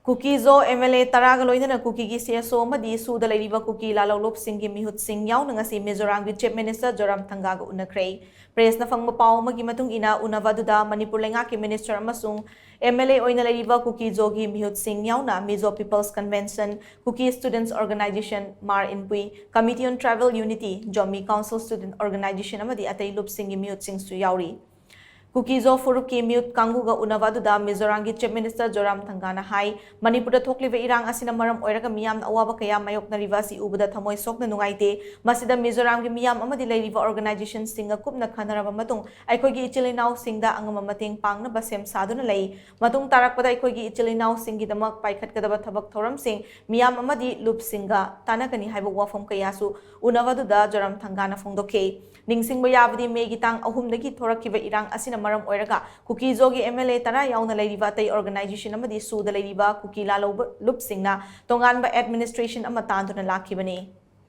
Kuki Zo MLA taraga loinana Kuki gi CSO amadi SoO leiriba Kuki lahoulup singi meehut sing yaona ngasi Mizoram gi Chief Minister Zoramthanga ga unnakhre. Press na fangma pau magi matung ina unawaduda Manipur lengaki Minister amasung MLA oina leiriba Kuki Zo gi meehut sing yaona Mizo People's Convention, Kuki Students Organization Mar Inpui, Committee on Tribal Unity, Jomi Council Student Organization amadi atai lup singi meehut sing su yauri. Kuki Zo Furup ki meehut kanguga unawaduda Mizoram gi Chief Minister Zoramthanga na hai Manipur thokliba irang asina maram oiraga miyam awaba kaya mayoknariba si ubada thamoi sokna nungaite masida Mizoram gi miyam amadi leiriba organization singa kupna khanaraba matung aikogi ichilinau singda angama mateng pangna basem saduna lei matung tarakpada aikogi ichilinau singi damak paikhatkadaba thabak thoram sing miyam amadi lup singa tanakani haiba wafam kayasu unawaduda Zoramthanga na phongdokhe ningsingba yabadi megi tang ahumdagi thorakiba irang asina maram oiraga Kuki Zo gi MLA tara yauna leiriba tai organization amadi SoO leiriba Kuki lahoulup singna tonganba administration ama tanduna lakhibani.